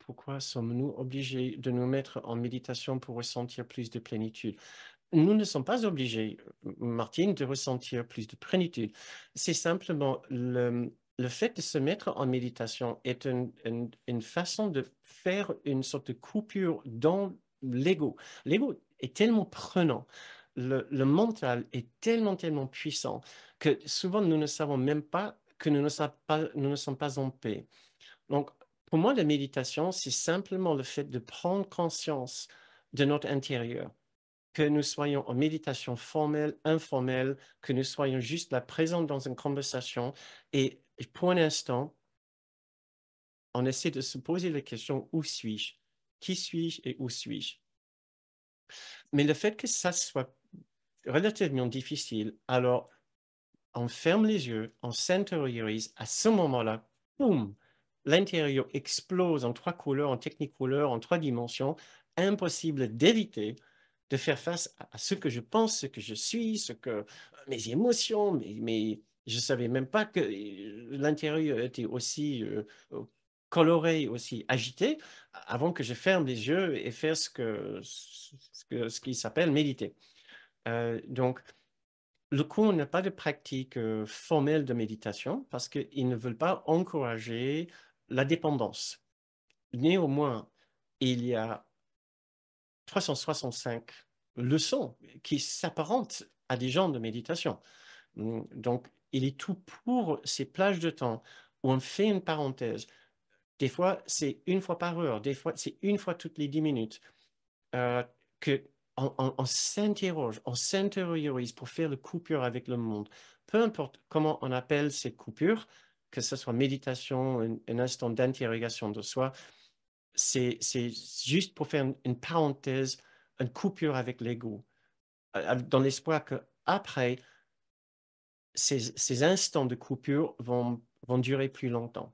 pourquoi sommes-nous obligés de nous mettre en méditation pour ressentir plus de plénitude? Nous ne sommes pas obligés, Martine, de ressentir plus de plénitude. C'est simplement le fait de se mettre en méditation est une façon de faire une sorte de coupure dans l'ego. L'ego est tellement prenant. Le mental est tellement, tellement puissant que souvent nous ne savons même pas que nous ne sommes pas en paix. Donc, pour moi, la méditation, c'est simplement le fait de prendre conscience de notre intérieur, que nous soyons en méditation formelle, informelle, que nous soyons juste là présents dans une conversation. Et pour un instant, on essaie de se poser la question, où suis-je? Qui suis-je et où suis-je? Mais le fait que ça soit relativement difficile, alors on ferme les yeux, on s'intériorise, à ce moment-là, boum, l'intérieur explose en trois couleurs, en technicolor, en trois dimensions, impossible d'éviter de faire face à ce que je pense, ce que je suis, mes émotions, mais je ne savais même pas que l'intérieur était aussi coloré, aussi agité, avant que je ferme les yeux et faire ce qui s'appelle méditer. Donc, le cours n'a pas de pratique formelle de méditation parce qu'ils ne veulent pas encourager la dépendance. Néanmoins, il y a 365 leçons qui s'apparentent à des genres de méditation. Donc, il est tout pour ces plages de temps où on fait une parenthèse. Des fois, c'est une fois par heure, des fois, c'est une fois toutes les 10 minutes, euh, que on s'interroge, on s'intériorise pour faire le coupure avec le monde. Peu importe comment on appelle cette coupure, que ce soit méditation, un instant d'interrogation de soi, c'est juste pour faire une parenthèse, une coupure avec l'ego, dans l'espoir que après ces instants de coupure vont durer plus longtemps.